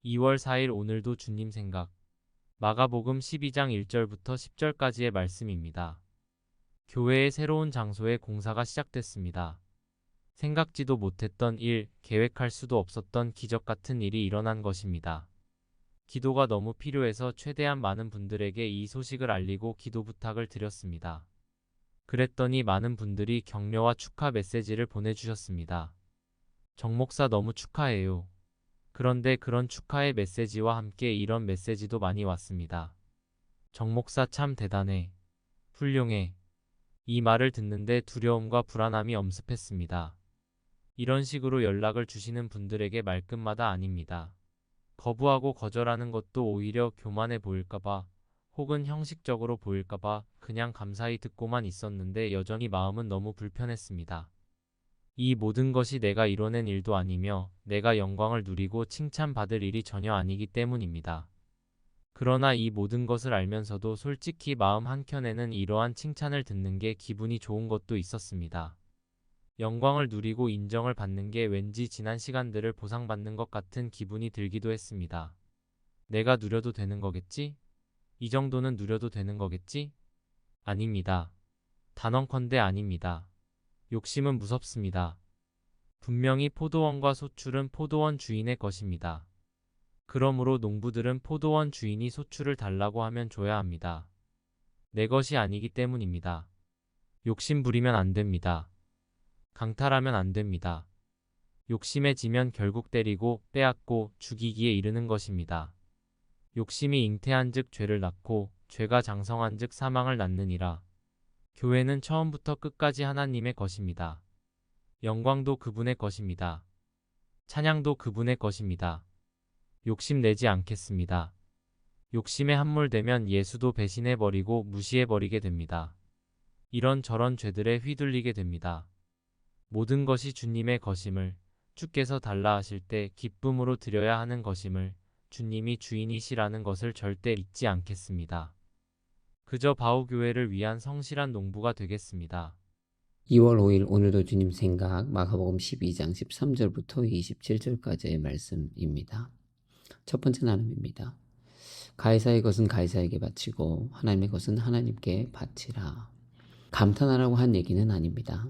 2월 4일 오늘도 주님 생각. 마가복음 12장 1절부터 10절까지의 말씀입니다. 교회의 새로운 장소에 공사가 시작됐습니다. 생각지도 못했던 일, 계획할 수도 없었던 기적 같은 일이 일어난 것입니다. 기도가 너무 필요해서 최대한 많은 분들에게 이 소식을 알리고 기도 부탁을 드렸습니다. 그랬더니 많은 분들이 격려와 축하 메시지를 보내주셨습니다. 정 목사 너무 축하해요. 그런데 그런 축하의 메시지와 함께 이런 메시지도 많이 왔습니다. 정 목사 참 대단해. 훌륭해. 이 말을 듣는데 두려움과 불안함이 엄습했습니다. 이런 식으로 연락을 주시는 분들에게 말끝마다 아닙니다. 거부하고 거절하는 것도 오히려 교만해 보일까봐, 혹은 형식적으로 보일까봐 그냥 감사히 듣고만 있었는데 여전히 마음은 너무 불편했습니다. 이 모든 것이 내가 이뤄낸 일도 아니며 내가 영광을 누리고 칭찬받을 일이 전혀 아니기 때문입니다. 그러나 이 모든 것을 알면서도 솔직히 마음 한켠에는 이러한 칭찬을 듣는 게 기분이 좋은 것도 있었습니다. 영광을 누리고 인정을 받는 게 왠지 지난 시간들을 보상받는 것 같은 기분이 들기도 했습니다. 내가 누려도 되는 거겠지? 이 정도는 누려도 되는 거겠지? 아닙니다. 단언컨대 아닙니다. 욕심은 무섭습니다. 분명히 포도원과 소출은 포도원 주인의 것입니다. 그러므로 농부들은 포도원 주인이 소출을 달라고 하면 줘야 합니다. 내 것이 아니기 때문입니다. 욕심 부리면 안 됩니다. 강탈하면 안 됩니다. 욕심에 지면 결국 때리고 빼앗고 죽이기에 이르는 것입니다. 욕심이 잉태한즉 죄를 낳고 죄가 장성한즉 사망을 낳느니라. 교회는 처음부터 끝까지 하나님의 것입니다. 영광도 그분의 것입니다. 찬양도 그분의 것입니다. 욕심내지 않겠습니다. 욕심에 함몰되면 예수도 배신해버리고 무시해버리게 됩니다. 이런저런 죄들에 휘둘리게 됩니다. 모든 것이 주님의 것임을, 주께서 달라 하실 때 기쁨으로 드려야 하는 것임을, 주님이 주인이시라는 것을 절대 잊지 않겠습니다. 그저 바오교회를 위한 성실한 농부가 되겠습니다. 2월 5일 오늘도 주님 생각 마가복음 12장 13절부터 27절까지의 말씀입니다. 첫 번째 나눔입니다. 가이사의 것은 가이사에게 바치고 하나님의 것은 하나님께 바치라. 감탄하라고 한 얘기는 아닙니다.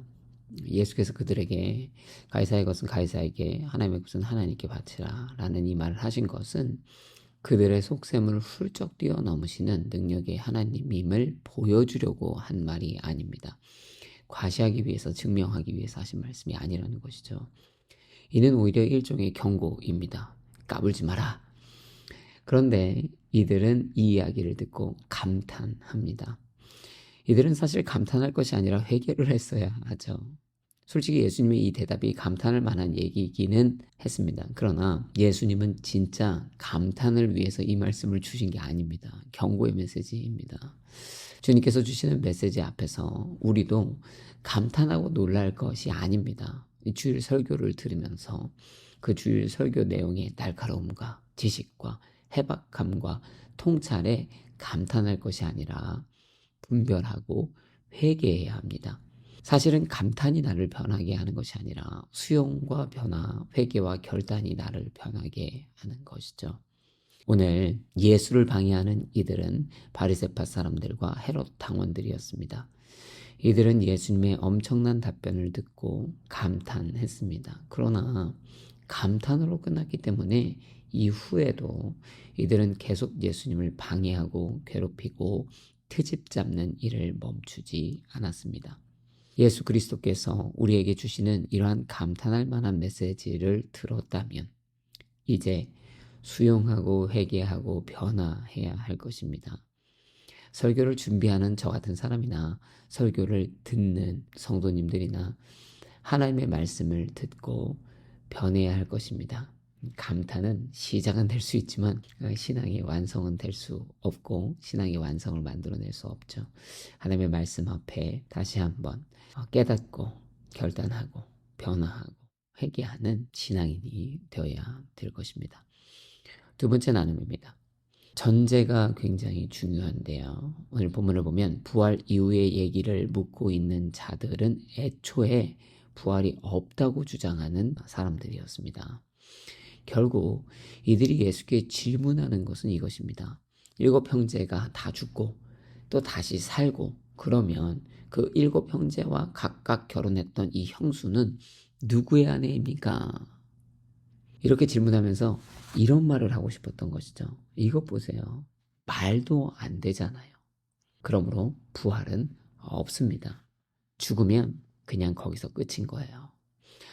예수께서 그들에게 가이사의 것은 가이사에게 하나님의 것은 하나님께 바치라 라는 이 말을 하신 것은 그들의 속셈을 훌쩍 뛰어넘으시는 능력의 하나님임을 보여주려고 한 말이 아닙니다. 과시하기 위해서 증명하기 위해서 하신 말씀이 아니라는 것이죠. 이는 오히려 일종의 경고입니다. 까불지 마라. 그런데 이들은 이 이야기를 듣고 감탄합니다. 이들은 사실 감탄할 것이 아니라 회개를 했어야 하죠. 솔직히 예수님의 이 대답이 감탄할 만한 얘기이기는 했습니다. 그러나 예수님은 진짜 감탄을 위해서 이 말씀을 주신 게 아닙니다. 경고의 메시지입니다. 주님께서 주시는 메시지 앞에서 우리도 감탄하고 놀랄 것이 아닙니다. 이 주일 설교를 들으면서 그 주일 설교 내용의 날카로움과 지식과 해박함과 통찰에 감탄할 것이 아니라 분별하고 회개해야 합니다. 사실은 감탄이 나를 변하게 하는 것이 아니라 수용과 변화, 회개와 결단이 나를 변하게 하는 것이죠. 오늘 예수를 방해하는 이들은 바리새파 사람들과 헤롯 당원들이었습니다. 이들은 예수님의 엄청난 답변을 듣고 감탄했습니다. 그러나 감탄으로 끝났기 때문에 이후에도 이들은 계속 예수님을 방해하고 괴롭히고 트집 잡는 일을 멈추지 않았습니다. 예수 그리스도께서 우리에게 주시는 이러한 감탄할 만한 메시지를 들었다면 이제 수용하고 회개하고 변화해야 할 것입니다. 설교를 준비하는 저 같은 사람이나 설교를 듣는 성도님들이나 하나님의 말씀을 듣고 변해야 할 것입니다. 감탄은 시작은 될 수 있지만 신앙의 완성은 될 수 없고 신앙의 완성을 만들어낼 수 없죠. 하나님의 말씀 앞에 다시 한번 깨닫고 결단하고 변화하고 회개하는 신앙인이 되어야 될 것입니다. 두 번째 나눔입니다. 전제가 굉장히 중요한데요. 오늘 본문을 보면 부활 이후의 얘기를 묻고 있는 자들은 애초에 부활이 없다고 주장하는 사람들이었습니다. 결국 이들이 예수께 질문하는 것은 이것입니다. 7형제가 다 죽고 또 다시 살고 그러면 그 7형제와 각각 결혼했던 이 형수는 누구의 아내입니까? 이렇게 질문하면서 이런 말을 하고 싶었던 것이죠. 이것 보세요. 말도 안 되잖아요. 그러므로 부활은 없습니다. 죽으면 그냥 거기서 끝인 거예요.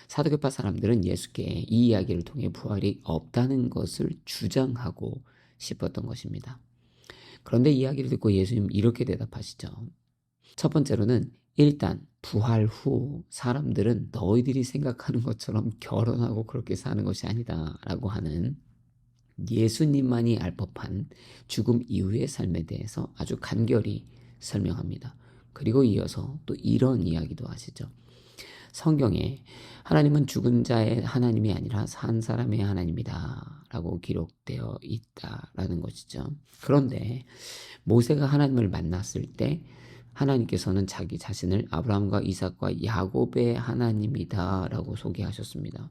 사두개파 사람들은 예수께 이 이야기를 통해 부활이 없다는 것을 주장하고 싶었던 것입니다. 그런데 이야기를 듣고 예수님 이렇게 대답하시죠. 첫 번째로는 일단 부활 후 사람들은 너희들이 생각하는 것처럼 결혼하고 그렇게 사는 것이 아니다 라고 하는 예수님만이 알 법한 죽음 이후의 삶에 대해서 아주 간결히 설명합니다. 그리고 이어서 또 이런 이야기도 하시죠. 성경에 하나님은 죽은 자의 하나님이 아니라 산 사람의 하나님이다 라고 기록되어 있다라는 것이죠. 그런데 모세가 하나님을 만났을 때 하나님께서는 자기 자신을 아브라함과 이삭과 야곱의 하나님이다 라고 소개하셨습니다.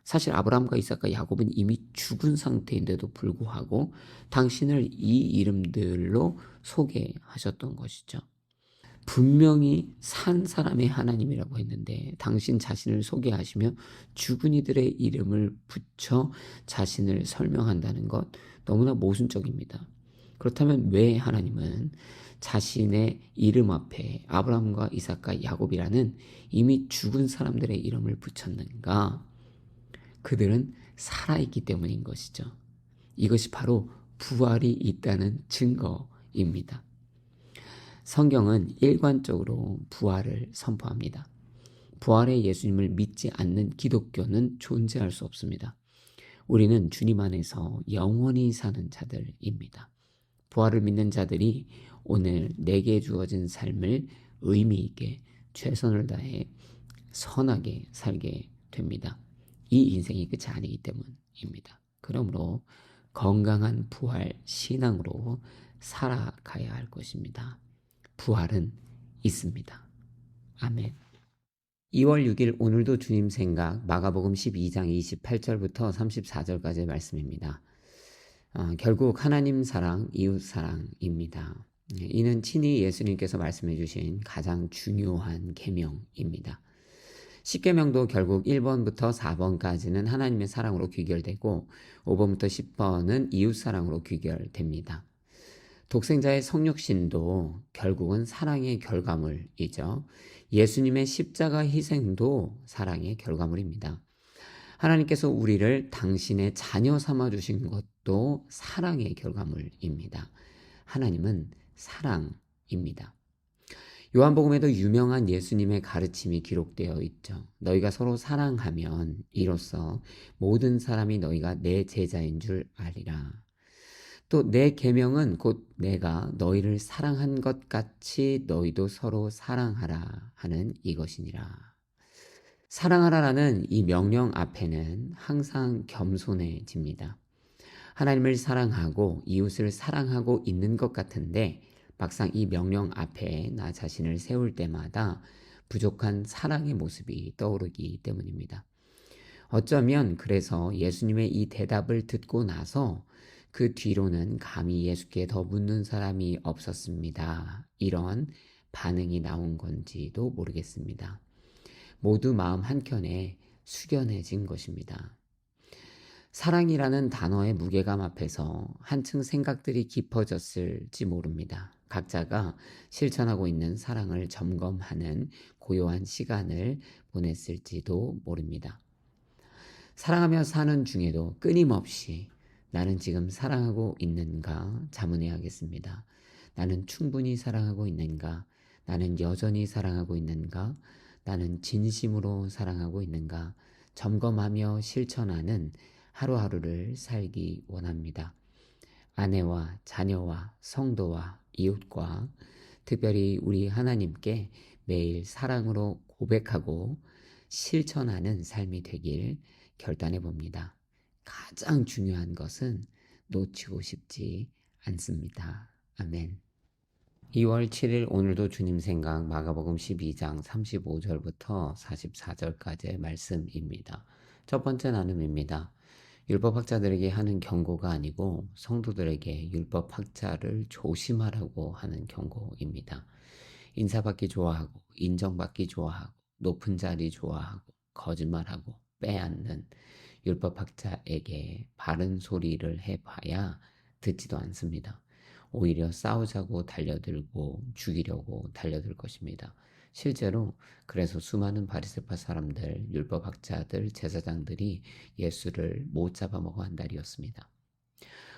사실 아브라함과 이삭과 야곱은 이미 죽은 상태인데도 불구하고 당신을 이 이름들로 소개하셨던 것이죠. 분명히 산 사람의 하나님이라고 했는데 당신 자신을 소개하시며 죽은 이들의 이름을 붙여 자신을 설명한다는 것 너무나 모순적입니다. 그렇다면 왜 하나님은 자신의 이름 앞에 아브라함과 이삭과 야곱이라는 이미 죽은 사람들의 이름을 붙였는가? 그들은 살아있기 때문인 것이죠. 이것이 바로 부활이 있다는 증거입니다. 성경은 일관적으로 부활을 선포합니다. 부활의 예수님을 믿지 않는 기독교는 존재할 수 없습니다. 우리는 주님 안에서 영원히 사는 자들입니다. 부활을 믿는 자들이 오늘 내게 주어진 삶을 의미 있게 최선을 다해 선하게 살게 됩니다. 이 인생이 끝이 아니기 때문입니다. 그러므로 건강한 부활 신앙으로 살아가야 할 것입니다. 부활은 있습니다. 아멘. 2월 6일 오늘도 주님 생각 마가복음 12장 28절부터 34절까지의 말씀입니다. 결국 하나님 사랑, 이웃 사랑입니다. 이는 친히 예수님께서 말씀해 주신 가장 중요한 계명입니다. 10계명도 결국 1번부터 4번까지는 하나님의 사랑으로 귀결되고 5번부터 10번은 이웃 사랑으로 귀결됩니다. 독생자의 성육신도 결국은 사랑의 결과물이죠. 예수님의 십자가 희생도 사랑의 결과물입니다. 하나님께서 우리를 당신의 자녀 삼아주신 것도 사랑의 결과물입니다. 하나님은 사랑입니다. 요한복음에도 유명한 예수님의 가르침이 기록되어 있죠. 너희가 서로 사랑하면 이로써 모든 사람이 너희가 내 제자인 줄 아리라. 또 내 계명은 곧 내가 너희를 사랑한 것 같이 너희도 서로 사랑하라 하는 이것이니라. 사랑하라라는 이 명령 앞에는 항상 겸손해집니다. 하나님을 사랑하고 이웃을 사랑하고 있는 것 같은데 막상 이 명령 앞에 나 자신을 세울 때마다 부족한 사랑의 모습이 떠오르기 때문입니다. 어쩌면 그래서 예수님의 이 대답을 듣고 나서 그 뒤로는 감히 예수께 더 묻는 사람이 없었습니다. 이런 반응이 나온 건지도 모르겠습니다. 모두 마음 한켠에 숙연해진 것입니다. 사랑이라는 단어의 무게감 앞에서 한층 생각들이 깊어졌을지 모릅니다. 각자가 실천하고 있는 사랑을 점검하는 고요한 시간을 보냈을지도 모릅니다. 사랑하며 사는 중에도 끊임없이 나는 지금 사랑하고 있는가 자문해야겠습니다. 나는 충분히 사랑하고 있는가? 나는 여전히 사랑하고 있는가? 나는 진심으로 사랑하고 있는가? 점검하며 실천하는 하루하루를 살기 원합니다. 아내와 자녀와 성도와 이웃과 특별히 우리 하나님께 매일 사랑으로 고백하고 실천하는 삶이 되길 결단해 봅니다. 가장 중요한 것은 놓치고 싶지 않습니다. 아멘. 2월 7일 오늘도 주님 생각 마가복음 12장 35절부터 44절까지의 말씀입니다. 첫 번째 나눔입니다. 율법학자들에게 하는 경고가 아니고 성도들에게 율법학자를 조심하라고 하는 경고입니다. 인사받기 좋아하고 인정받기 좋아하고 높은 자리 좋아하고 거짓말하고 빼앗는 율법학자에게 바른 소리를 해봐야 듣지도 않습니다. 오히려 싸우자고 달려들고 죽이려고 달려들 것입니다. 실제로 그래서 수많은 바리새파 사람들, 율법학자들, 제사장들이 예수를 못 잡아먹어 한 달이었습니다.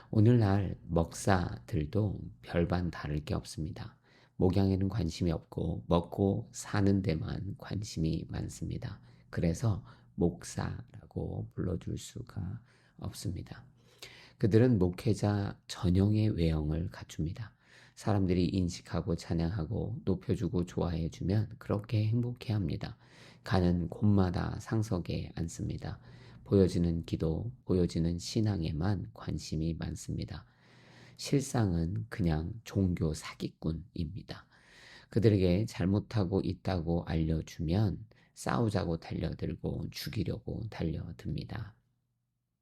오늘날 먹사들도 별반 다를 게 없습니다. 목양에는 관심이 없고 먹고 사는 데만 관심이 많습니다. 그래서 목사라고 불러줄 수가 없습니다. 그들은 목회자 전형의 외형을 갖춥니다. 사람들이 인식하고 찬양하고 높여주고 좋아해주면 그렇게 행복해합니다. 가는 곳마다 상석에 앉습니다. 보여지는 기도, 보여지는 신앙에만 관심이 많습니다. 실상은 그냥 종교 사기꾼입니다. 그들에게 잘못하고 있다고 알려주면 싸우자고 달려들고 죽이려고 달려듭니다.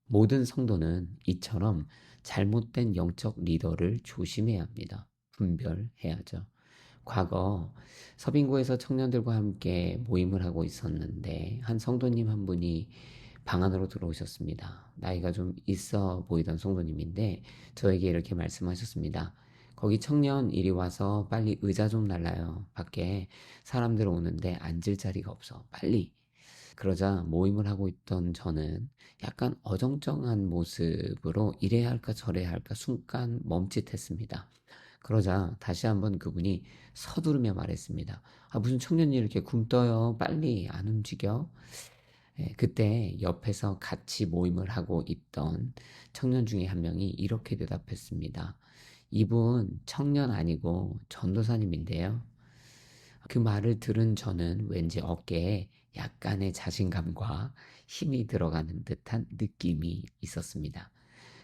모든 성도는 이처럼 잘못된 영적 리더를 조심해야 합니다. 분별해야죠. 과거 서빙고에서 청년들과 함께 모임을 하고 있었는데 한 성도님 한 분이 방 안으로 들어오셨습니다. 나이가 좀 있어 보이던 성도님인데 저에게 이렇게 말씀하셨습니다. 거기 청년 이리 와서 빨리 의자 좀 날라요. 밖에 사람들 오는데 앉을 자리가 없어. 빨리. 그러자 모임을 하고 있던 저는 약간 어정쩡한 모습으로 이래야 할까 저래야 할까 순간 멈칫했습니다. 그러자 다시 한번 그분이 서두르며 말했습니다. 아, 무슨 청년이 이렇게 굼떠요. 빨리 안 움직여. 그때 옆에서 같이 모임을 하고 있던 청년 중에 한 명이 이렇게 대답했습니다. 이분 청년 아니고 전도사님인데요. 그 말을 들은 저는 왠지 어깨에 약간의 자신감과 힘이 들어가는 듯한 느낌이 있었습니다.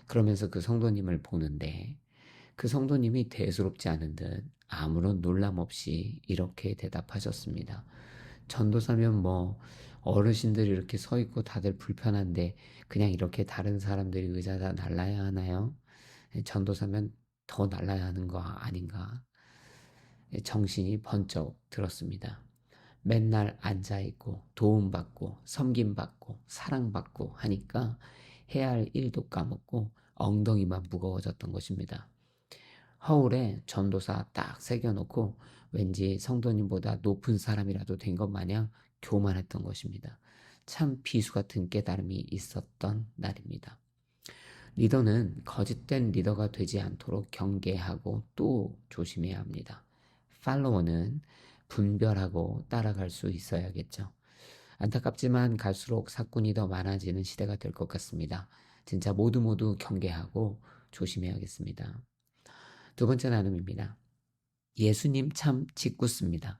그러면서 그 성도님을 보는데 그 성도님이 대수롭지 않은 듯 아무런 놀람 없이 이렇게 대답하셨습니다. 전도사면 뭐 어르신들이 이렇게 서 있고 다들 불편한데 그냥 이렇게 다른 사람들이 의자다 날라야 하나요? 전도사면 더 날라야 하는 거 아닌가? 정신이 번쩍 들었습니다. 맨날 앉아있고 도움받고 섬김받고 사랑받고 하니까 해야 할 일도 까먹고 엉덩이만 무거워졌던 것입니다. 허울에 전도사 딱 새겨놓고 왠지 성도님보다 높은 사람이라도 된 것 마냥 교만했던 것입니다. 참 비수 같은 깨달음이 있었던 날입니다. 리더는 거짓된 리더가 되지 않도록 경계하고 또 조심해야 합니다. 팔로워는 분별하고 따라갈 수 있어야겠죠. 안타깝지만 갈수록 사건이 더 많아지는 시대가 될 것 같습니다. 진짜 모두 경계하고 조심해야겠습니다. 두 번째 나눔입니다. 예수님 참 짓궂습니다.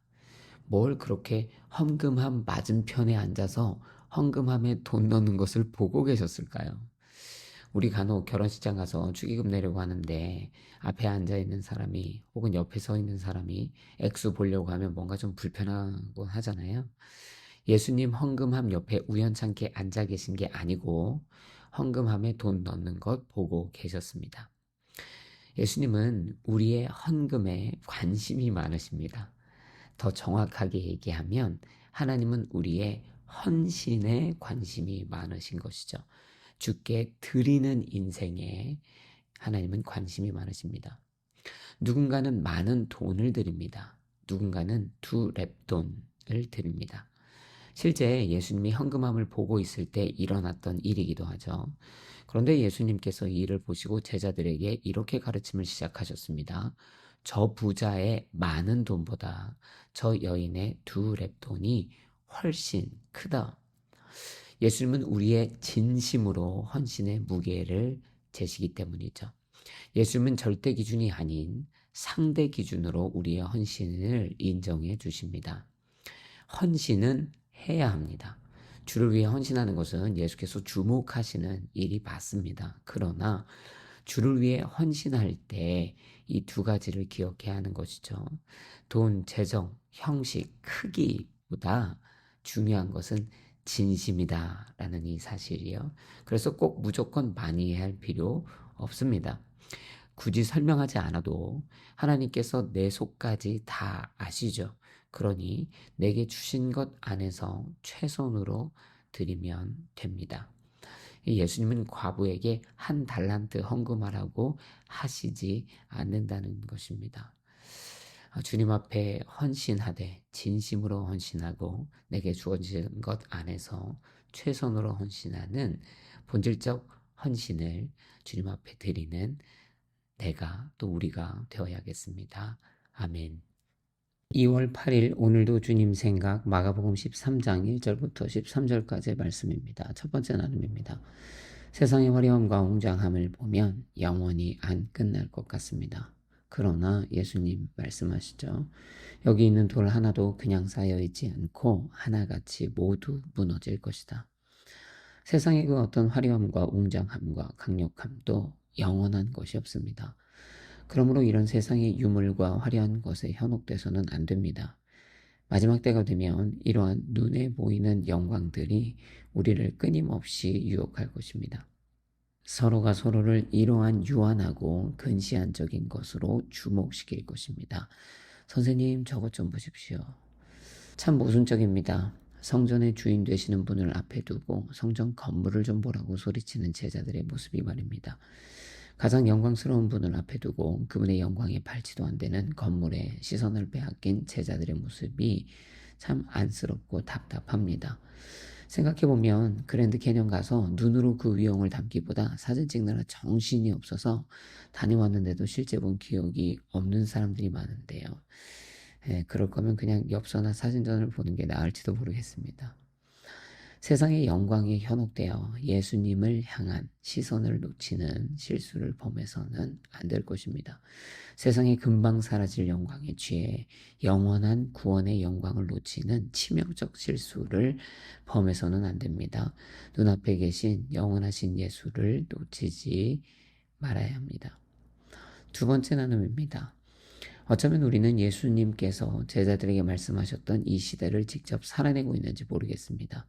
뭘 그렇게 험금함 맞은편에 앉아서 험금함에 돈 넣는 것을 보고 계셨을까요? 우리 간혹 결혼식장 가서 축의금 내려고 하는데 앞에 앉아 있는 사람이 혹은 옆에 서 있는 사람이 액수 보려고 하면 뭔가 좀 불편하고 하잖아요. 예수님 헌금함 옆에 우연찮게 앉아 계신 게 아니고 헌금함에 돈 넣는 것 보고 계셨습니다. 예수님은 우리의 헌금에 관심이 많으십니다. 더 정확하게 얘기하면 하나님은 우리의 헌신에 관심이 많으신 것이죠. 주께 드리는 인생에 하나님은 관심이 많으십니다. 누군가는 많은 돈을 드립니다. 누군가는 2렙돈을 드립니다. 실제 예수님이 헌금함을 보고 있을 때 일어났던 일이기도 하죠. 그런데 예수님께서 이 일을 보시고 제자들에게 이렇게 가르침을 시작하셨습니다. 저 부자의 많은 돈보다 저 여인의 2렙돈이 훨씬 크다. 예수님은 우리의 진심으로 헌신의 무게를 재시기 때문이죠. 예수님은 절대 기준이 아닌 상대 기준으로 우리의 헌신을 인정해 주십니다. 헌신은 해야 합니다. 주를 위해 헌신하는 것은 예수께서 주목하시는 일이 맞습니다. 그러나 주를 위해 헌신할 때 이 두 가지를 기억해야 하는 것이죠. 돈, 재정, 형식, 크기보다 중요한 것은 진심이다라는 이 사실이요. 그래서 꼭 무조건 많이 해야 할 필요 없습니다. 굳이 설명하지 않아도 하나님께서 내 속까지 다 아시죠. 그러니 내게 주신 것 안에서 최선으로 드리면 됩니다. 예수님은 과부에게 1달란트 헌금하라고 하시지 않는다는 것입니다. 주님 앞에 헌신하되 진심으로 헌신하고 내게 주어진 것 안에서 최선으로 헌신하는 본질적 헌신을 주님 앞에 드리는 내가 또 우리가 되어야겠습니다. 아멘. 2월 8일 오늘도 주님 생각 마가복음 13장 1절부터 13절까지의 말씀입니다. 첫 번째 나눔입니다. 세상의 화려함과 웅장함을 보면 영원히 안 끝날 것 같습니다. 그러나 예수님 말씀하시죠. 여기 있는 돌 하나도 그냥 쌓여 있지 않고 하나같이 모두 무너질 것이다. 세상의 그 어떤 화려함과 웅장함과 강력함도 영원한 것이 없습니다. 그러므로 이런 세상의 유물과 화려한 것에 현혹돼서는 안 됩니다. 마지막 때가 되면 이러한 눈에 보이는 영광들이 우리를 끊임없이 유혹할 것입니다. 서로가 서로를 이러한 유한하고 근시안적인 것으로 주목시킬 것입니다. 선생님, 저것 좀 보십시오. 참 모순적입니다. 성전의 주인 되시는 분을 앞에 두고 성전 건물을 좀 보라고 소리치는 제자들의 모습이 말입니다. 가장 영광스러운 분을 앞에 두고 그분의 영광에 발치도 안 되는 건물에 시선을 빼앗긴 제자들의 모습이 참 안쓰럽고 답답합니다. 생각해보면 그랜드 캐년 가서 눈으로 그 위용을 담기보다 사진 찍느라 정신이 없어서 다녀왔는데도 실제 본 기억이 없는 사람들이 많은데요. 그럴 거면 그냥 엽서나 사진전을 보는 게 나을지도 모르겠습니다. 세상의 영광에 현혹되어 예수님을 향한 시선을 놓치는 실수를 범해서는 안 될 것입니다. 세상에 금방 사라질 영광에 취해 영원한 구원의 영광을 놓치는 치명적 실수를 범해서는 안 됩니다. 눈앞에 계신 영원하신 예수를 놓치지 말아야 합니다. 두 번째 나눔입니다. 어쩌면 우리는 예수님께서 제자들에게 말씀하셨던 이 시대를 직접 살아내고 있는지 모르겠습니다.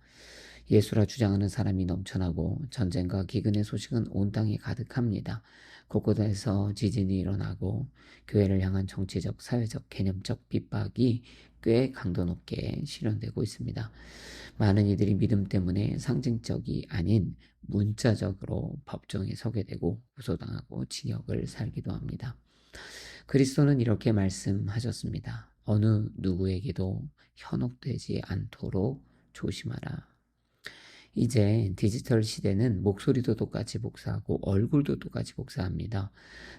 예수라 주장하는 사람이 넘쳐나고 전쟁과 기근의 소식은 온 땅에 가득합니다. 곳곳에서 지진이 일어나고 교회를 향한 정치적, 사회적, 개념적 핍박이 꽤 강도 높게 실현되고 있습니다. 많은 이들이 믿음 때문에 상징적이 아닌 문자적으로 법정에 서게 되고 고소당하고 징역을 살기도 합니다. 그리스도는 이렇게 말씀하셨습니다. 어느 누구에게도 현혹되지 않도록 조심하라. 이제 디지털 시대는 목소리도 똑같이 복사하고 얼굴도 똑같이 복사합니다.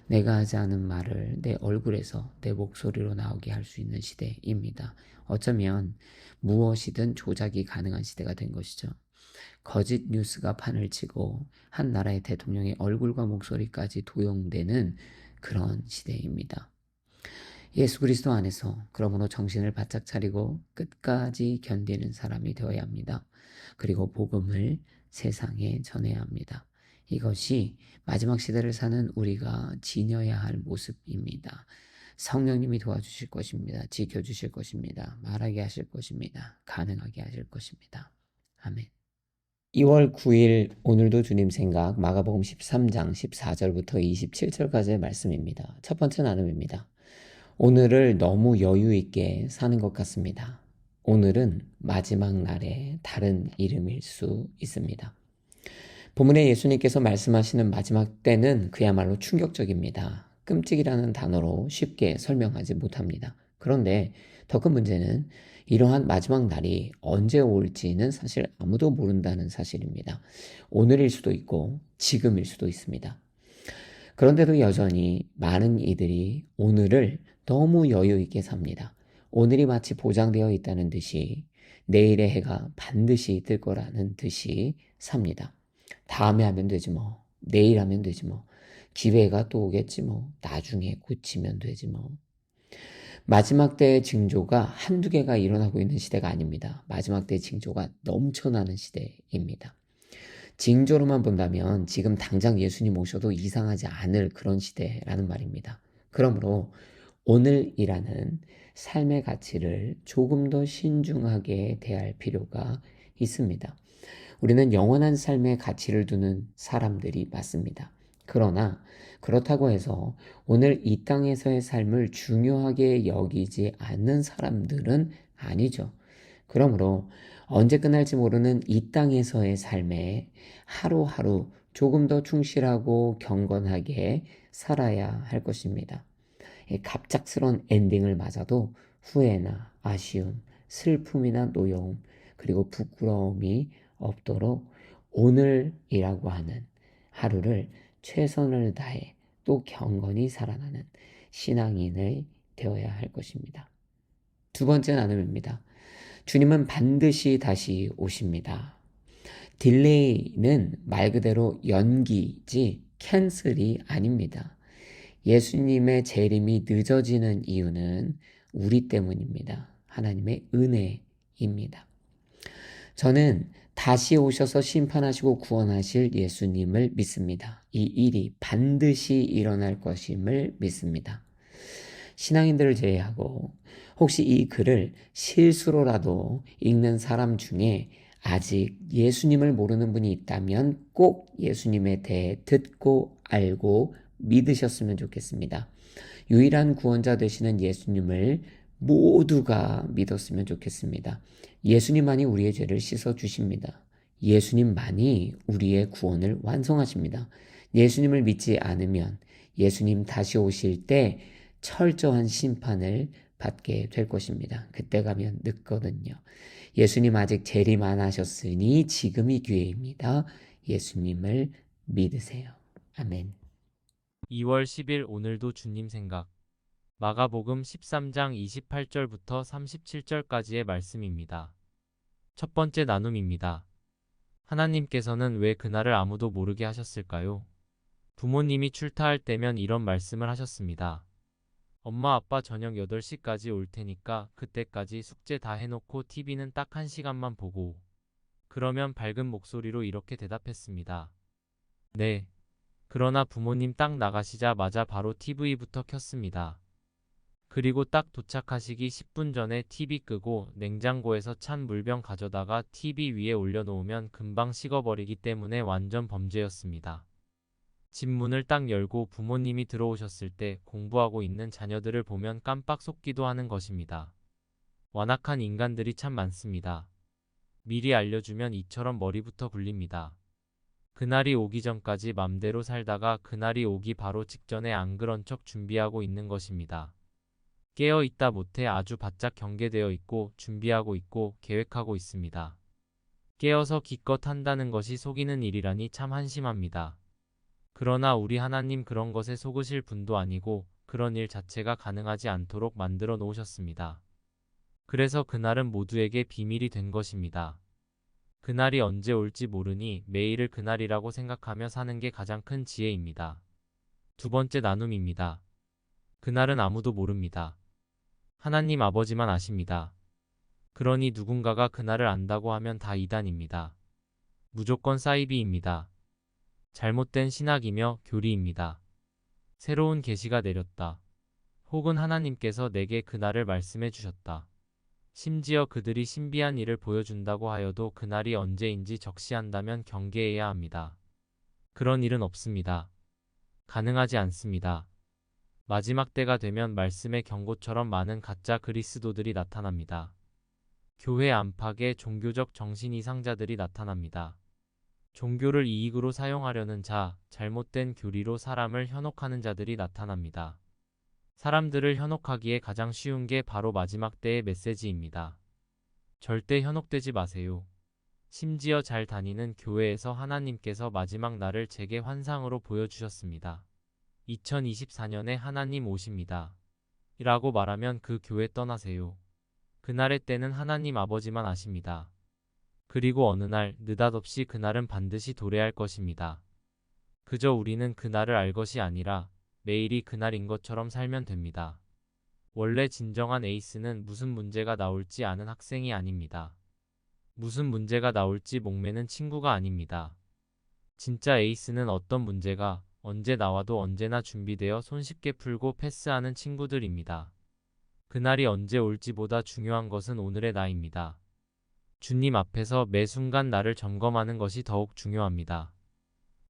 내가 하지 않은 말을 내 얼굴에서 내 목소리로 나오게 할 수 있는 시대입니다. 어쩌면 무엇이든 조작이 가능한 시대가 된 것이죠. 거짓 뉴스가 판을 치고 한 나라의 대통령의 얼굴과 목소리까지 도용되는 그런 시대입니다. 예수 그리스도 안에서 그러므로 정신을 바짝 차리고 끝까지 견디는 사람이 되어야 합니다. 그리고 복음을 세상에 전해야 합니다. 이것이 마지막 시대를 사는 우리가 지녀야 할 모습입니다. 성령님이 도와주실 것입니다. 지켜주실 것입니다. 말하게 하실 것입니다. 가능하게 하실 것입니다. 아멘. 2월 9일 오늘도 주님 생각 마가복음 13장 14절부터 27절까지의 말씀입니다. 첫 번째 나눔입니다. 오늘을 너무 여유 있게 사는 것 같습니다. 오늘은 마지막 날의 다른 이름일 수 있습니다. 본문에 예수님께서 말씀하시는 마지막 때는 그야말로 충격적입니다. 끔찍이라는 단어로 쉽게 설명하지 못합니다. 그런데 더 큰 문제는 이러한 마지막 날이 언제 올지는 사실 아무도 모른다는 사실입니다. 오늘일 수도 있고 지금일 수도 있습니다. 그런데도 여전히 많은 이들이 오늘을 너무 여유 있게 삽니다. 오늘이 마치 보장되어 있다는 듯이 내일의 해가 반드시 뜰 거라는 듯이 삽니다. 다음에 하면 되지 뭐. 내일 하면 되지 뭐. 기회가 또 오겠지 뭐. 나중에 고치면 되지 뭐. 마지막 때의 징조가 한두 개가 일어나고 있는 시대가 아닙니다. 마지막 때의 징조가 넘쳐나는 시대입니다. 징조로만 본다면 지금 당장 예수님 오셔도 이상하지 않을 그런 시대라는 말입니다. 그러므로 오늘이라는 삶의 가치를 조금 더 신중하게 대할 필요가 있습니다. 우리는 영원한 삶의 가치를 두는 사람들이 맞습니다. 그러나 그렇다고 해서 오늘 이 땅에서의 삶을 중요하게 여기지 않는 사람들은 아니죠. 그러므로 언제 끝날지 모르는 이 땅에서의 삶에 하루하루 조금 더 충실하고 경건하게 살아야 할 것입니다. 갑작스런 엔딩을 맞아도 후회나 아쉬움, 슬픔이나 노여움, 그리고 부끄러움이 없도록 오늘이라고 하는 하루를 최선을 다해 또 경건히 살아가는 신앙인이 되어야 할 것입니다. 두 번째 나눔입니다. 주님은 반드시 다시 오십니다. 딜레이는 말 그대로 연기지 캔슬이 아닙니다. 예수님의 재림이 늦어지는 이유는 우리 때문입니다. 하나님의 은혜입니다. 저는 다시 오셔서 심판하시고 구원하실 예수님을 믿습니다. 이 일이 반드시 일어날 것임을 믿습니다. 신앙인들을 제외하고 혹시 이 글을 실수로라도 읽는 사람 중에 아직 예수님을 모르는 분이 있다면 꼭 예수님에 대해 듣고 알고 믿으셨으면 좋겠습니다. 유일한 구원자 되시는 예수님을 모두가 믿었으면 좋겠습니다. 예수님만이 우리의 죄를 씻어 주십니다. 예수님만이 우리의 구원을 완성하십니다. 예수님을 믿지 않으면 예수님 다시 오실 때 철저한 심판을 받게 될 것입니다. 그때 가면 늦거든요. 예수님 아직 재림 안 하셨으니 지금이 기회입니다. 예수님을 믿으세요. 아멘. 2월 10일 오늘도 주님 생각. 마가복음 13장 28절부터 37절까지의 말씀입니다. 첫 번째 나눔입니다. 하나님께서는 왜 그날을 아무도 모르게 하셨을까요? 부모님이 출타할 때면 이런 말씀을 하셨습니다. 엄마 아빠 저녁 8시까지 올 테니까 그때까지 숙제 다 해놓고 TV는 딱 1시간만 보고. 그러면 밝은 목소리로 이렇게 대답했습니다. 네. 그러나 부모님 딱 나가시자마자 바로 TV부터 켰습니다. 그리고 딱 도착하시기 10분 전에 TV 끄고 냉장고에서 찬 물병 가져다가 TV 위에 올려놓으면 금방 식어버리기 때문에 완전 범죄였습니다. 집 문을 딱 열고 부모님이 들어오셨을 때 공부하고 있는 자녀들을 보면 깜빡 속기도 하는 것입니다. 완악한 인간들이 참 많습니다. 미리 알려주면 이처럼 머리부터 굴립니다. 그날이 오기 전까지 맘대로 살다가 그날이 오기 바로 직전에 안 그런 척 준비하고 있는 것입니다. 깨어있다 못해 아주 바짝 경계되어 있고 준비하고 있고 계획하고 있습니다. 깨어서 기껏 한다는 것이 속이는 일이라니 참 한심합니다. 그러나 우리 하나님 그런 것에 속으실 분도 아니고 그런 일 자체가 가능하지 않도록 만들어 놓으셨습니다. 그래서 그날은 모두에게 비밀이 된 것입니다. 그날이 언제 올지 모르니 매일을 그날이라고 생각하며 사는 게 가장 큰 지혜입니다. 두 번째 나눔입니다. 그날은 아무도 모릅니다. 하나님 아버지만 아십니다. 그러니 누군가가 그날을 안다고 하면 다 이단입니다. 무조건 사이비입니다. 잘못된 신학이며 교리입니다. 새로운 계시가 내렸다. 혹은 하나님께서 내게 그날을 말씀해 주셨다. 심지어 그들이 신비한 일을 보여준다고 하여도 그날이 언제인지 적시한다면 경계해야 합니다. 그런 일은 없습니다. 가능하지 않습니다. 마지막 때가 되면 말씀의 경고처럼 많은 가짜 그리스도들이 나타납니다. 교회 안팎의 종교적 정신 이상자들이 나타납니다. 종교를 이익으로 사용하려는 자, 잘못된 교리로 사람을 현혹하는 자들이 나타납니다. 사람들을 현혹하기에 가장 쉬운 게 바로 마지막 때의 메시지입니다. 절대 현혹되지 마세요. 심지어 잘 다니는 교회에서 하나님께서 마지막 날을 제게 환상으로 보여주셨습니다. 2024년에 하나님 오십니다. 라고 말하면 그 교회 떠나세요. 그날의 때는 하나님 아버지만 아십니다. 그리고 어느 날 느닷없이 그날은 반드시 도래할 것입니다. 그저 우리는 그날을 알 것이 아니라 매일이 그날인 것처럼 살면 됩니다. 원래 진정한 에이스는 무슨 문제가 나올지 아는 학생이 아닙니다. 무슨 문제가 나올지 목매는 친구가 아닙니다. 진짜 에이스는 어떤 문제가 언제 나와도 언제나 준비되어 손쉽게 풀고 패스하는 친구들입니다. 그날이 언제 올지보다 중요한 것은 오늘의 나입니다. 주님 앞에서 매 순간 나를 점검하는 것이 더욱 중요합니다.